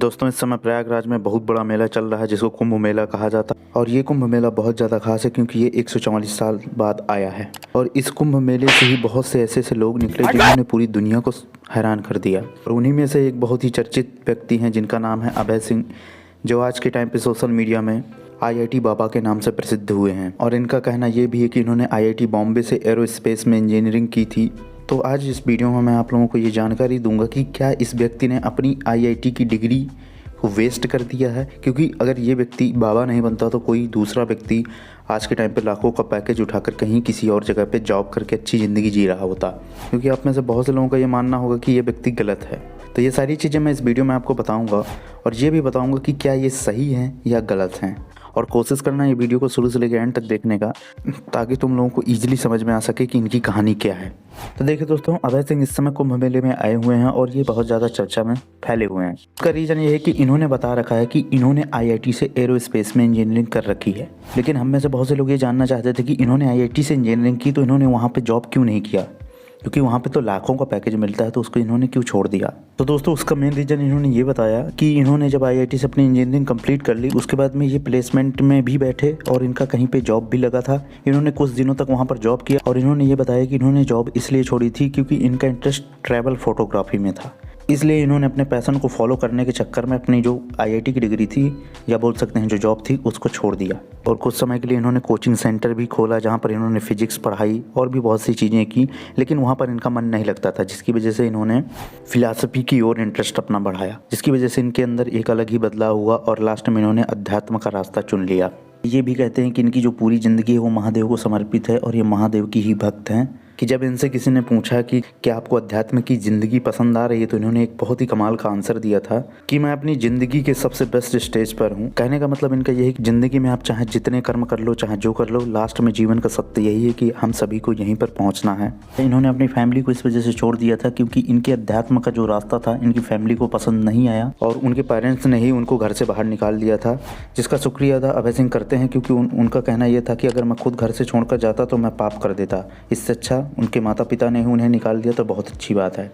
दोस्तों, इस समय प्रयागराज में बहुत बड़ा मेला चल रहा है जिसको कुंभ मेला कहा जाता है। और ये कुंभ मेला बहुत ज़्यादा खास है क्योंकि ये 144 साल बाद आया है। और इस कुंभ मेले से ही बहुत से ऐसे लोग निकले जिन्होंने पूरी दुनिया को हैरान कर दिया। और उन्हीं में से एक बहुत ही चर्चित व्यक्ति हैं जिनका नाम है अभय सिंह, जो आज के टाइम पे सोशल मीडिया में IIT बाबा के नाम से प्रसिद्ध हुए हैं। और इनका कहना ये भी है कि इन्होंने IIT बॉम्बे से एरोस्पेस में इंजीनियरिंग की थी। तो आज इस वीडियो में मैं आप लोगों को ये जानकारी दूंगा कि क्या इस व्यक्ति ने अपनी IIT की डिग्री को वेस्ट कर दिया है, क्योंकि अगर ये व्यक्ति बाबा नहीं बनता तो कोई दूसरा व्यक्ति आज के टाइम पे लाखों का पैकेज उठाकर कहीं किसी और जगह पे जॉब करके अच्छी ज़िंदगी जी रहा होता। क्योंकि आप में से बहुत से लोगों का ये मानना होगा कि ये व्यक्ति गलत है। तो ये सारी चीज़ें मैं इस वीडियो में आपको बताऊँगा और ये भी बताऊँगा कि क्या ये सही हैं या गलत हैं। और कोशिश करना ये वीडियो को शुरू से लेकर एंड तक देखने का, ताकि तुम लोगों को ईजिली समझ में आ सके कि इनकी कहानी क्या है। तो देखिए दोस्तों, अभय सिंह इस समय कुंभ मेले में आए हुए हैं और ये बहुत ज़्यादा चर्चा में फैले हुए हैं। इसका रीज़न ये है कि इन्होंने बता रखा है कि इन्होंने IIT से एरोस्पेस में इंजीनियरिंग कर रखी है। लेकिन हम में से बहुत से लोग ये जानना चाहते थे कि इन्होंने IIT से इंजीनियरिंग की तो इन्होंने वहाँ पर जॉब क्यों नहीं किया, क्योंकि वहाँ पे तो लाखों का पैकेज मिलता है, तो उसको इन्होंने क्यों छोड़ दिया। तो दोस्तों, उसका मेन रीज़न इन्होंने ये बताया कि इन्होंने जब IIT से अपनी इंजीनियरिंग कंप्लीट कर ली, उसके बाद में ये प्लेसमेंट में भी बैठे और इनका कहीं पे जॉब भी लगा था। इन्होंने कुछ दिनों तक वहाँ पर जॉब किया और इन्होंने ये बताया कि इन्होंने जॉब इसलिए छोड़ी थी क्योंकि इनका इंटरेस्ट ट्रैवल फोटोग्राफी में था। इसलिए इन्होंने अपने पैशन को फॉलो करने के चक्कर में अपनी जो IIT की डिग्री थी, या बोल सकते हैं जो जॉब थी, उसको छोड़ दिया। और कुछ समय के लिए इन्होंने कोचिंग सेंटर भी खोला जहाँ पर इन्होंने फिजिक्स पढ़ाई और भी बहुत सी चीज़ें की, लेकिन वहाँ पर इनका मन नहीं लगता था, जिसकी वजह से इन्होंने फिलॉसफी की ओर इंटरेस्ट अपना बढ़ाया, जिसकी वजह से इनके अंदर एक अलग ही बदलाव हुआ और लास्ट में इन्होंने अध्यात्म का रास्ता चुन लिया। ये भी कहते हैं कि इनकी जो पूरी ज़िंदगी है वो महादेव को समर्पित है और ये महादेव की ही भक्त हैं। कि जब इनसे किसी ने पूछा कि क्या आपको अध्यात्म की ज़िंदगी पसंद आ रही है, तो इन्होंने एक बहुत ही कमाल का आंसर दिया था कि मैं अपनी ज़िंदगी के सबसे बेस्ट स्टेज पर हूँ। कहने का मतलब इनका यही कि ज़िंदगी में आप चाहे जितने कर्म कर लो, चाहे जो कर लो, लास्ट में जीवन का सत्य यही है कि हम सभी को यहीं पर पहुँचना है। इन्होंने अपनी फैमिली को इस वजह से छोड़ दिया था क्योंकि इनके अध्यात्म का जो रास्ता था इनकी फैमिली को पसंद नहीं आया और उनके पेरेंट्स ने ही उनको घर से बाहर निकाल दिया था, जिसका शुक्रिया अदा अभय सिंह करते हैं। क्योंकि उनका कहना यह था कि अगर मैं खुद घर से छोड़कर जाता तो मैं पाप कर देता, इससे अच्छा उनके माता पिता ने उन्हें निकाल दिया तो बहुत अच्छी बात है।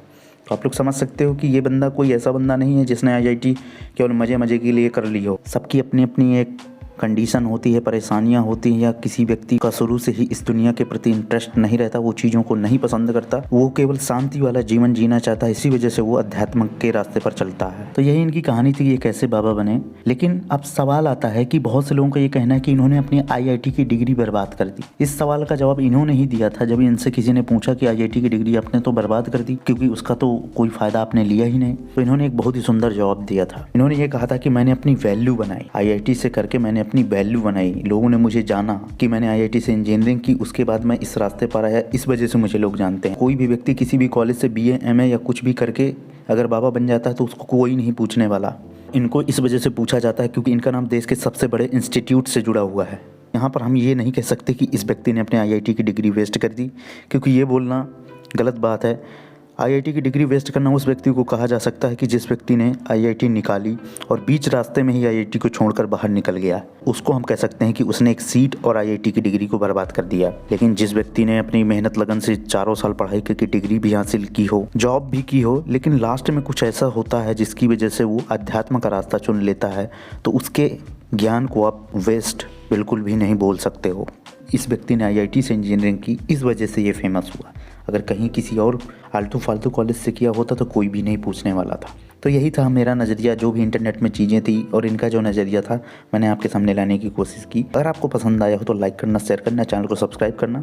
तो आप लोग समझ सकते हो कि ये बंदा कोई ऐसा बंदा नहीं है जिसने IIT केवल मज़े के लिए कर ली हो। सबकी अपनी अपनी एक कंडीशन होती है, परेशानियां होती हैं, या किसी व्यक्ति का शुरू से ही इस दुनिया के प्रति इंटरेस्ट नहीं रहता, वो चीज़ों को नहीं पसंद करता, वो केवल शांति वाला जीवन जीना चाहता है, इसी वजह से वो अध्यात्म के रास्ते पर चलता है। तो यही इनकी कहानी थी, ये कैसे बाबा बने। लेकिन अब सवाल आता है कि बहुत से लोगों का ये कहना है कि इन्होंने अपनी IIT की डिग्री बर्बाद कर दी। इस सवाल का जवाब इन्होंने ही दिया था जब इनसे किसी ने पूछा कि IIT की डिग्री आपने तो बर्बाद कर दी क्योंकि उसका तो कोई फ़ायदा आपने लिया ही नहीं। तो इन्होंने एक बहुत ही सुंदर जवाब दिया था। इन्होंने ये कहा था कि मैंने अपनी वैल्यू बनाई, IIT से करके मैंने अपनी वैल्यू बनाई। लोगों ने मुझे जाना कि मैंने IIT से इंजीनियरिंग की, उसके बाद मैं इस रास्ते पर आया, इस वजह से मुझे लोग जानते हैं। कोई भी व्यक्ति किसी भी कॉलेज से BA MA या कुछ भी करके अगर बाबा बन जाता है तो उसको कोई नहीं पूछने वाला। इनको इस वजह से पूछा जाता है क्योंकि इनका नाम देश के सबसे बड़े इंस्टीट्यूट से जुड़ा हुआ है। यहाँ पर हम ये नहीं कह सकते कि इस व्यक्ति ने अपने IIT की डिग्री वेस्ट कर दी, क्योंकि ये बोलना गलत बात है। IIT की डिग्री वेस्ट करना उस व्यक्ति को कहा जा सकता है कि जिस व्यक्ति ने IIT निकाली और बीच रास्ते में ही IIT को छोड़कर बाहर निकल गया, उसको हम कह सकते हैं कि उसने एक सीट और IIT की डिग्री को बर्बाद कर दिया। लेकिन जिस व्यक्ति ने अपनी मेहनत लगन से 4 साल पढ़ाई करके डिग्री भी हासिल की हो, जॉब भी की हो, लेकिन लास्ट में कुछ ऐसा होता है जिसकी वजह से वो अध्यात्म का रास्ता चुन लेता है, तो उसके ज्ञान को आप वेस्ट बिल्कुल भी नहीं बोल सकते हो। इस व्यक्ति ने IIT से इंजीनियरिंग की, इस वजह से ये फेमस हुआ। अगर कहीं किसी और आलतू फालतू कॉलेज से किया होता तो कोई भी नहीं पूछने वाला था। तो यही था मेरा नज़रिया, जो भी इंटरनेट में चीज़ें थी और इनका जो नज़रिया था मैंने आपके सामने लाने की कोशिश की। अगर आपको पसंद आया हो तो लाइक करना, शेयर करना, चैनल को सब्सक्राइब करना।